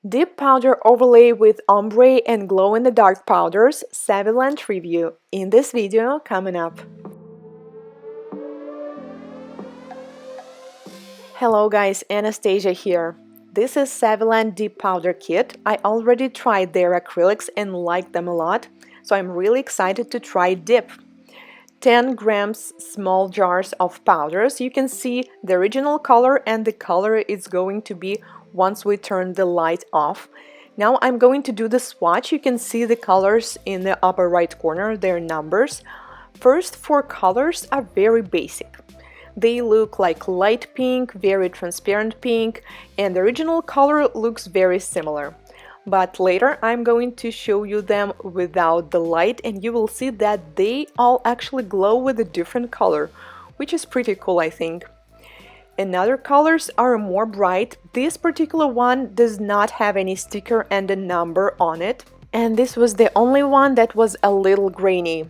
Deep powder overlay with ombre and glow-in-the-dark powders, Saviland review. In this video, coming up. Hello guys, Anastasia here. This is Saviland Deep Powder Kit. I already tried their acrylics and liked them a lot, so I'm really excited to try Dip. 10 grams small jars of powders. You can see the original color and the color it's going to be once we turn the light off. Now I'm going to do the swatch. You can see the colors in the upper right corner, their numbers. First four colors are very basic. They look like light pink, very transparent pink, and the original color looks very similar. But later I'm going to show you them without the light, and you will see that they all actually glow with a different color, which is pretty cool, I think. Another colors are more bright. This particular one does not have any sticker and a number on it, and this was the only one that was a little grainy.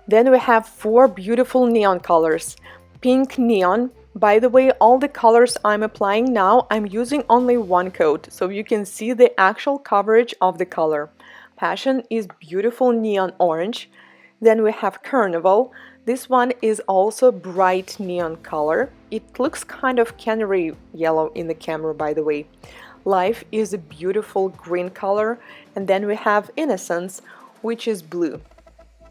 Then we have four beautiful neon colors. Pink neon. By the way, all the colors I'm applying now, I'm using only one coat, so you can see the actual coverage of the color. Passion is beautiful neon orange. Then we have Carnival. This one is also bright neon color. It looks kind of canary yellow in the camera, by the way. Life is a beautiful green color. And then we have Innocence, which is blue.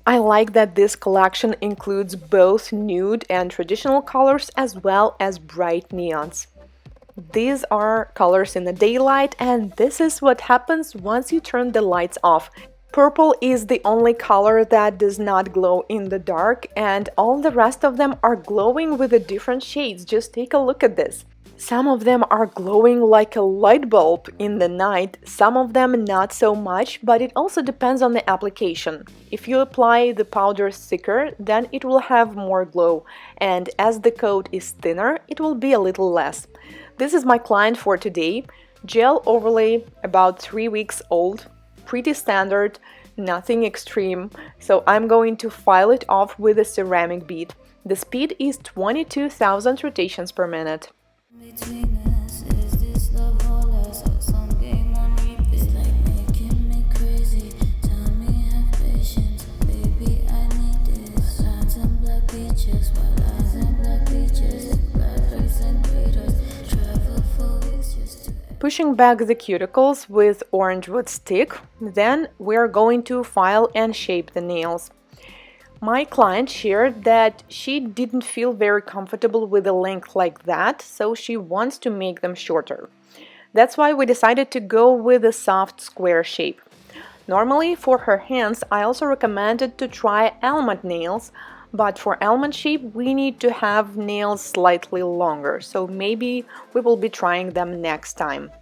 I like that this collection includes both nude and traditional colors as well as bright neons. These are colors in the daylight, and this is what happens once you turn the lights off. Purple is the only color that does not glow in the dark, and all the rest of them are glowing with the different shades. Just take a look at this. Some of them are glowing like a light bulb in the night, some of them not so much, but it also depends on the application. If you apply the powder thicker, then it will have more glow, and as the coat is thinner, it will be a little less. This is my client for today. Gel overlay, about 3 weeks old, pretty standard, nothing extreme, so I'm going to file it off with a ceramic bead. The speed is 22,000 rotations per minute. Between us, is this love or lust or some game on repeat? Like making me crazy. Tell me have patience, baby. I need this. Lines and black beaches, white lines and black beaches, black race and burritos. Travel for weeks just to. Pushing back the cuticles with orange wood stick, then we're going to file and shape the nails. My client shared that she didn't feel very comfortable with a length like that, so she wants to make them shorter. That's why we decided to go with a soft square shape. Normally, for her hands, I also recommended to try almond nails, but for almond shape, we need to have nails slightly longer, so maybe we will be trying them next time.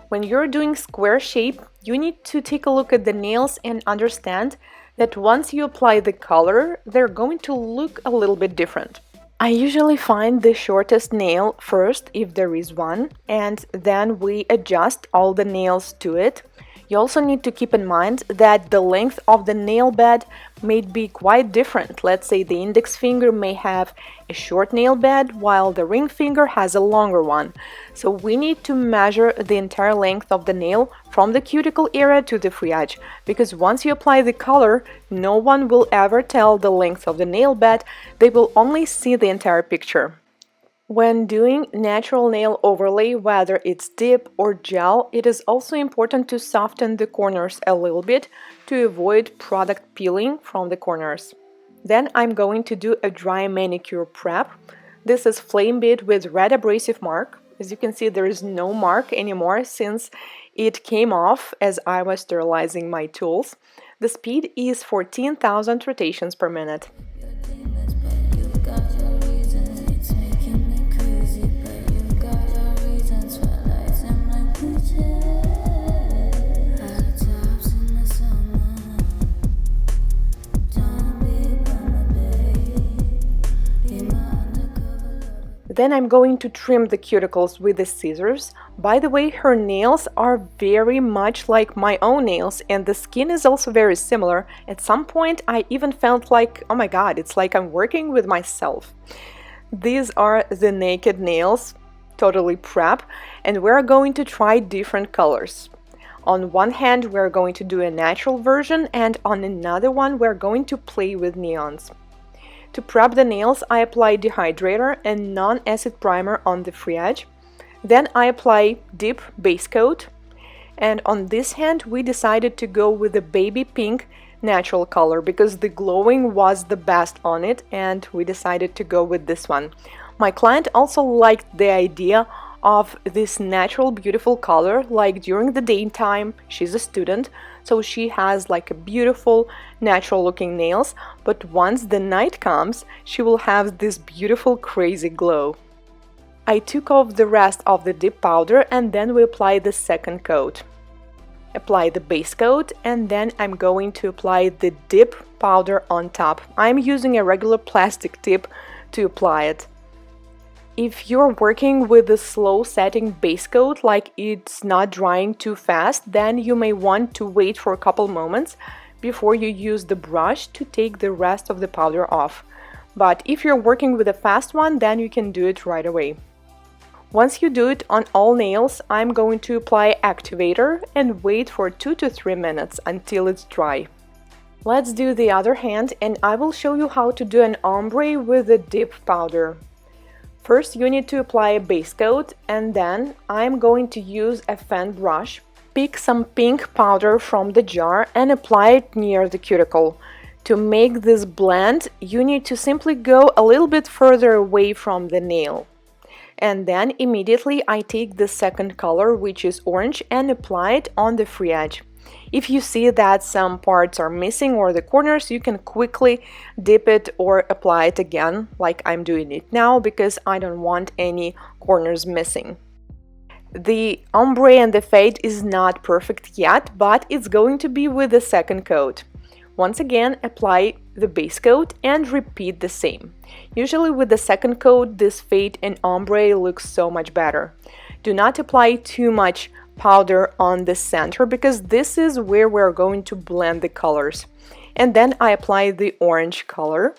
When you're doing square shape, you need to take a look at the nails and understand that once you apply the color, they're going to look a little bit different. I usually find the shortest nail first, if there is one, and then we adjust all the nails to it. You also need to keep in mind that the length of the nail bed may be quite different. Let's say the index finger may have a short nail bed while the ring finger has a longer one. So we need to measure the entire length of the nail from the cuticle area to the free edge, because once you apply the color, no one will ever tell the length of the nail bed, they will only see the entire picture. When doing natural nail overlay, whether it's dip or gel, it is also important to soften the corners a little bit to avoid product peeling from the corners. Then I'm going to do a dry manicure prep. This is flame bead with red abrasive mark. As you can see, there is no mark anymore since it came off as I was sterilizing my tools. The speed is 14,000 rotations per minute. Your demons, but you've got your reasons. It's making me crazy, but you've got your reasons. White lights and black beaches. High tops in the summer. Don't be by my babe. Be my undercover lover. Then I'm going to trim the cuticles with the scissors. By the way, her nails are very much like my own nails, and the skin is also very similar. At some point, I even felt like, oh my god, it's like I'm working with myself. These are the naked nails, totally prep, and we're going to try different colors. On one hand, we're going to do a natural version, and on another one, we're going to play with neons. To prep the nails, I apply dehydrator and non-acid primer on the free edge. Then I apply dip base coat. And on this hand, we decided to go with the baby pink natural color because the glowing was the best on it, and we decided to go with this one. My client also liked the idea of this natural beautiful color, like during the daytime. She's a student, so she has like a beautiful natural looking nails, but once the night comes, she will have this beautiful crazy glow. I took off the rest of the dip powder and then we apply the second coat. Apply the base coat and then I'm going to apply the dip powder on top. I'm using a regular plastic tip to apply it. If you're working with a slow setting base coat, like it's not drying too fast, then you may want to wait for a couple moments before you use the brush to take the rest of the powder off. But if you're working with a fast one, then you can do it right away. Once you do it on all nails, I'm going to apply activator and wait for 2 to 3 minutes until it's dry. Let's do the other hand and I will show you how to do an ombre with the dip powder. First, you need to apply a base coat and then I'm going to use a fan brush. Pick some pink powder from the jar and apply it near the cuticle. To make this blend, you need to simply go a little bit further away from the nail. And then immediately I take the second color, which is orange, and apply it on the free edge. If you see that some parts are missing or the corners, you can quickly dip it or apply it again, like I'm doing it now, because I don't want any corners missing. The ombre and the fade is not perfect yet, but it's going to be with the second coat. Once again, apply the base coat and repeat the same. Usually with the second coat, this fade and ombre looks so much better. Do not apply too much powder on the center because this is where we're going to blend the colors. And then I apply the orange color.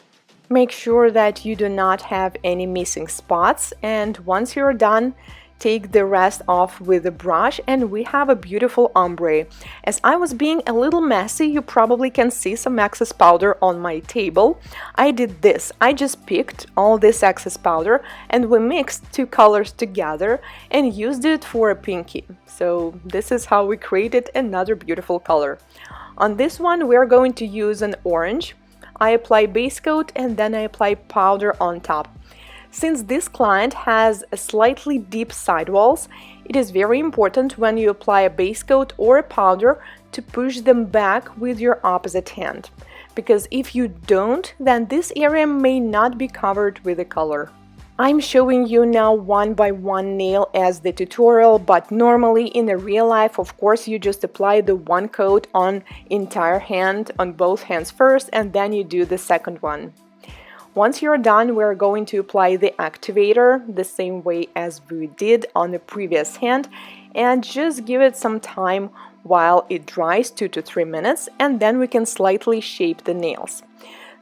Make sure that you do not have any missing spots, and once you're done, take the rest off with a brush and we have a beautiful ombre. As I was being a little messy, you probably can see some excess powder on my table. I did this. I just picked all this excess powder and we mixed two colors together and used it for a pinky. So this is how we created another beautiful color. On this one, we're going to use an orange. I apply base coat and then I apply powder on top. Since this client has a slightly deep sidewalls, it is very important when you apply a base coat or a powder to push them back with your opposite hand. Because if you don't, then this area may not be covered with the color. I'm showing you now one by one nail as the tutorial, but normally in a real life, of course, you just apply the one coat on entire hand, on both hands first, and then you do the second one. Once you're done, we're going to apply the activator the same way as we did on the previous hand and just give it some time while it dries, 2 to 3 minutes, and then we can slightly shape the nails.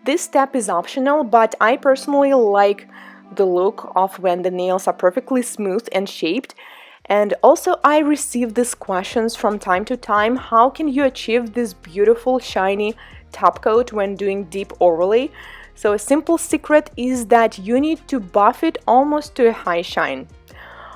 This step is optional, but I personally like the look of when the nails are perfectly smooth and shaped. And also I receive these questions from time to time: how can you achieve this beautiful shiny top coat when doing deep overlay? So a simple secret is that you need to buff it almost to a high shine.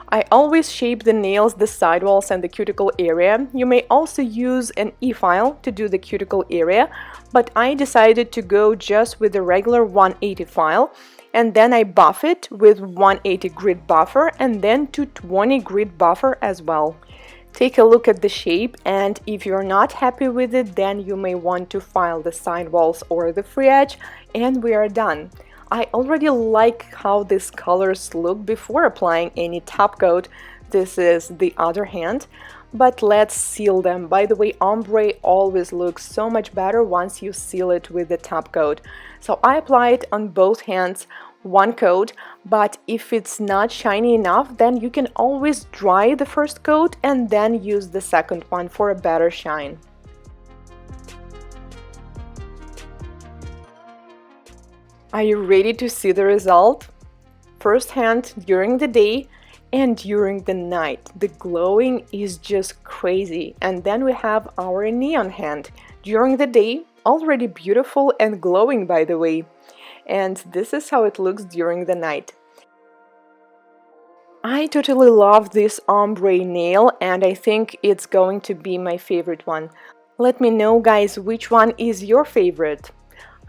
I always shape the nails, the sidewalls and the cuticle area. You may also use an e-file to do the cuticle area, but I decided to go just with the regular 180 file, and then I buff it with 180 grit buffer and then 220 grit buffer as well. Take a look at the shape, and if you're not happy with it, then you may want to file the sidewalls or the free edge, and we are done. I already like how these colors look before applying any top coat. This is the other hand, but let's seal them. By the way, ombre always looks so much better once you seal it with the top coat. So I apply it on both hands, one coat, but if it's not shiny enough, then you can always dry the first coat and then use the second one for a better shine. Are you ready to see the result? First hand during the day and during the night. The glowing is just crazy. And then we have our neon hand. During the day, already beautiful and glowing, by the way. And this is how it looks during the night. I totally love this ombre nail, and I think it's going to be my favorite one. Let me know, guys, which one is your favorite.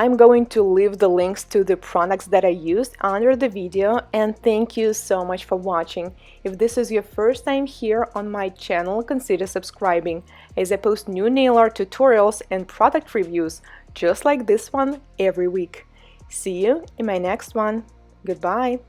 I'm going to leave the links to the products that I used under the video, and thank you so much for watching. If this is your first time here on my channel, consider subscribing, as I post new nail art tutorials and product reviews just like this one every week. See you in my next one. Goodbye!